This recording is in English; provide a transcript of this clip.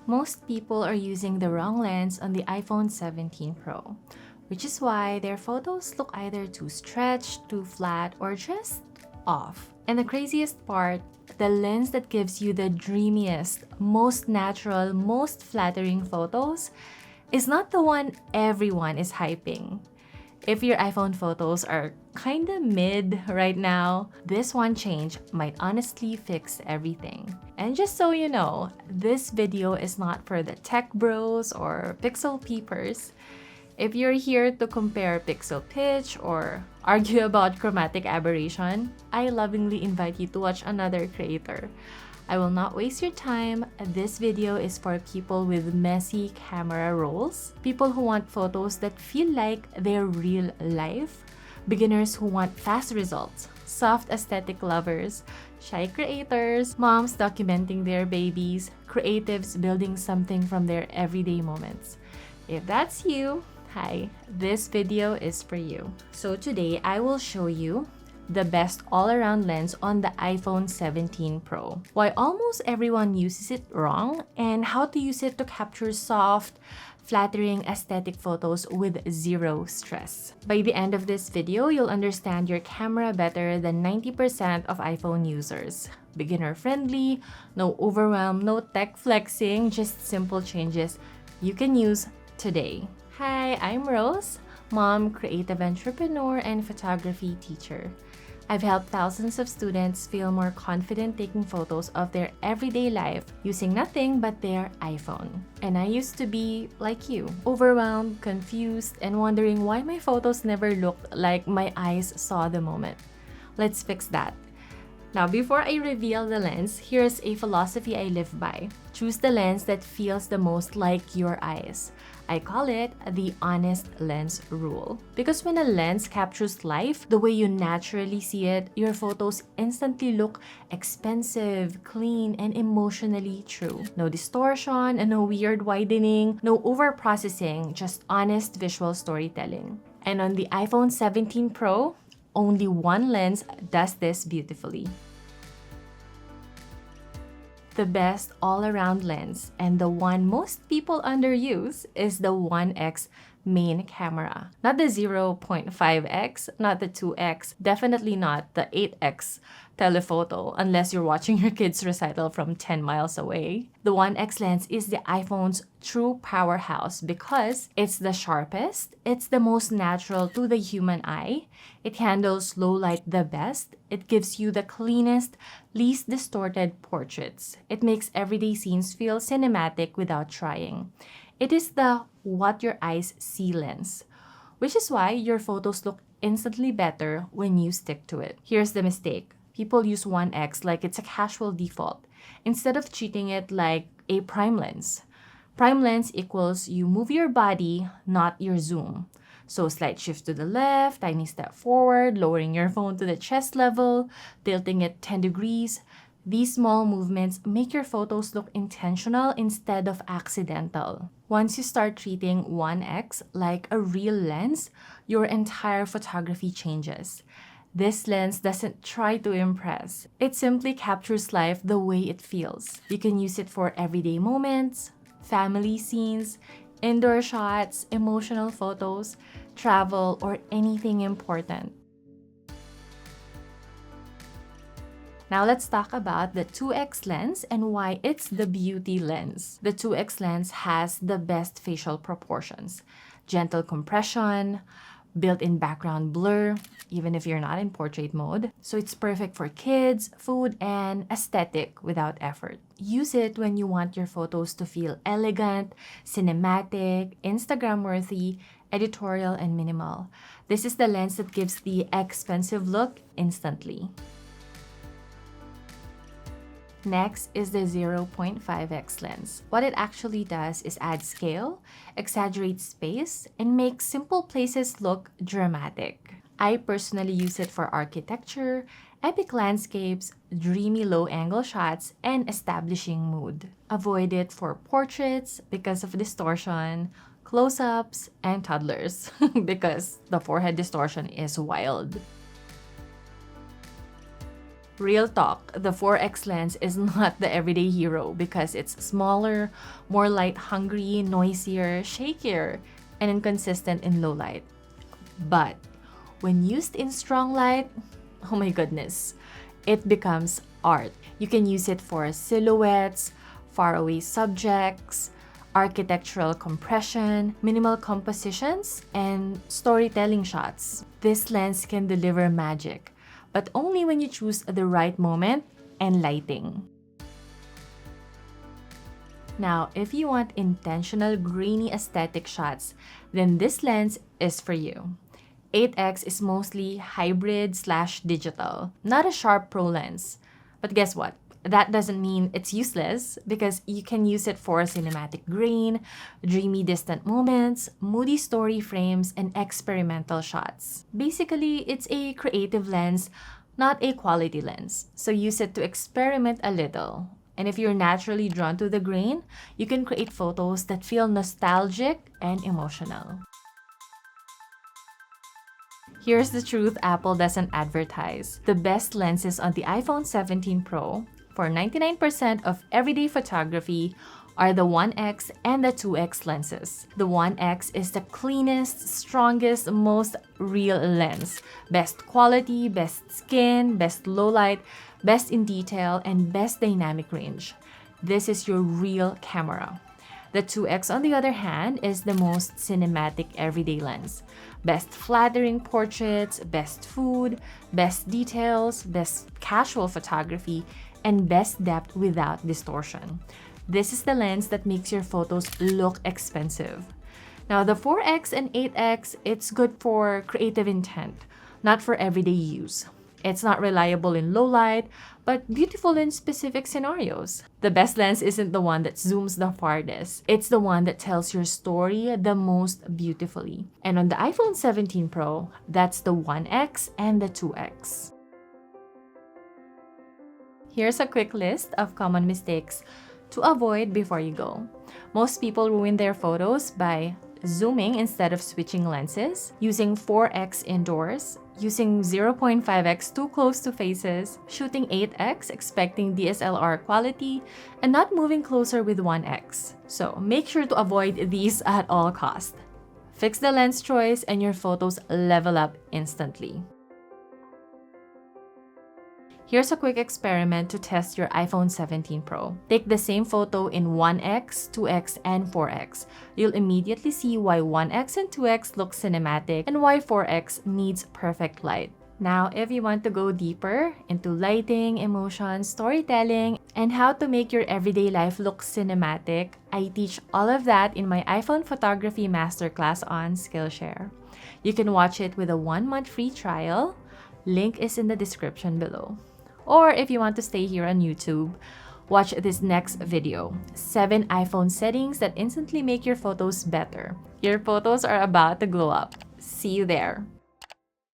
Most people are using the wrong lens on the iPhone 17 Pro, which is why their photos look either too stretched, too flat, or just off. And the craziest part, the lens that gives you the dreamiest, most natural, most flattering photos is not the one everyone is hyping. If your iPhone photos are kinda mid right now, this one change might honestly fix everything. And just so you know, this video is not for the tech bros or pixel peepers. If you're here to compare pixel pitch or argue about chromatic aberration, I lovingly invite you to watch another creator. I will not waste your time. This video is for people with messy camera rolls, people who want photos that feel like they're real life, beginners who want fast results, soft aesthetic lovers, shy creators, moms documenting their babies, creatives building something from their everyday moments. If that's you, hi, this video is for you. So today I will show you the best all-around lens on the iPhone 17 Pro, why almost everyone uses it wrong, and how to use it to capture soft, flattering aesthetic photos with zero stress. By the end of this video, you'll understand your camera better than 90% of iPhone users. Beginner-friendly, no overwhelm, no tech flexing, just simple changes you can use today. Hi, I'm Rose, mom, creative entrepreneur, and photography teacher. I've helped thousands of students feel more confident taking photos of their everyday life using nothing but their iPhone. And I used to be like you, overwhelmed, confused, and wondering why my photos never looked like my eyes saw the moment. Let's fix that. Now, before I reveal the lens, here's a philosophy I live by. Choose the lens that feels the most like your eyes. I call it the honest lens rule. Because when a lens captures life the way you naturally see it, your photos instantly look expensive, clean, and emotionally true. No distortion and no weird widening, no overprocessing, just honest visual storytelling. And on the iPhone 17 Pro, only one lens does this beautifully. The best all-around lens, and the one most people underuse, is the 1x main camera. Not the 0.5x, not the 2x, definitely not the 8x telephoto, unless you're watching your kid's recital from 10 miles away. The 1x lens is the iPhone's true powerhouse because it's the sharpest, it's the most natural to the human eye, it handles low light the best, it gives you the cleanest, least distorted portraits. It makes everyday scenes feel cinematic without trying. It is the what your eyes see lens, which is why your photos look instantly better when you stick to it. Here's the mistake. People use 1x like it's a casual default, instead of treating it like a prime lens. Prime lens equals you move your body, not your zoom. So slight shift to the left, tiny step forward, lowering your phone to the chest level, tilting it 10 degrees. These small movements make your photos look intentional instead of accidental. Once you start treating 1x like a real lens, your entire photography changes. This lens doesn't try to impress. It simply captures life the way it feels. You can use it for everyday moments, family scenes, indoor shots, emotional photos, travel, or anything important. Now let's talk about the 2x lens and why it's the beauty lens. The 2x lens has the best facial proportions, gentle compression, built-in background blur, even if you're not in portrait mode. So it's perfect for kids, food, and aesthetic without effort. Use it when you want your photos to feel elegant, cinematic, Instagram-worthy, editorial, and minimal. This is the lens that gives the expensive look instantly. Next is the 0.5x lens. What it actually does is add scale, exaggerate space, and make simple places look dramatic. I personally use it for architecture, epic landscapes, dreamy low-angle shots, and establishing mood. Avoid it for portraits because of distortion, close-ups, and toddlers because the forehead distortion is wild. Real talk, the 4x lens is not the everyday hero because it's smaller, more light-hungry, noisier, shakier, and inconsistent in low light. But when used in strong light, oh my goodness, it becomes art. You can use it for silhouettes, faraway subjects, architectural compression, minimal compositions, and storytelling shots. This lens can deliver magic, but only when you choose the right moment and lighting. Now, if you want intentional grainy aesthetic shots, then this lens is for you. 8x is mostly hybrid/digital, not a sharp pro lens. But guess what? That doesn't mean it's useless because you can use it for cinematic grain, dreamy distant moments, moody story frames, and experimental shots. Basically, it's a creative lens, not a quality lens. So use it to experiment a little. And if you're naturally drawn to the grain, you can create photos that feel nostalgic and emotional. Here's the truth Apple doesn't advertise. The best lenses on the iPhone 17 Pro for 99% of everyday photography are the 1x and the 2x lenses. The 1x is the cleanest, strongest, most real lens. Best quality, best skin, best low light, best in detail, and best dynamic range. This is your real camera. The 2x, on the other hand, is the most cinematic everyday lens. Best flattering portraits, best food, best details, best casual photography, and best depth without distortion. This is the lens that makes your photos look expensive. Now, the 4x and 8x, it's good for creative intent, not for everyday use. It's not reliable in low light, but beautiful in specific scenarios. The best lens isn't the one that zooms the farthest. It's the one that tells your story the most beautifully. And on the iPhone 17 Pro, that's the 1x and the 2x. Here's a quick list of common mistakes to avoid before you go. Most people ruin their photos by zooming instead of switching lenses, using 4x indoors, using 0.5x too close to faces, shooting 8x expecting DSLR quality, and not moving closer with 1x. So make sure to avoid these at all costs. Fix the lens choice and your photos level up instantly. Here's a quick experiment to test your iPhone 17 Pro. Take the same photo in 1x, 2x, and 4x. You'll immediately see why 1x and 2x look cinematic and why 4x needs perfect light. Now, if you want to go deeper into lighting, emotion, storytelling, and how to make your everyday life look cinematic, I teach all of that in my iPhone photography masterclass on Skillshare. You can watch it with a 1-month free trial. Link is in the description below. Or if you want to stay here on YouTube, watch this next video, 7 iPhone settings that instantly make your photos better. Your photos are about to glow up. See you there.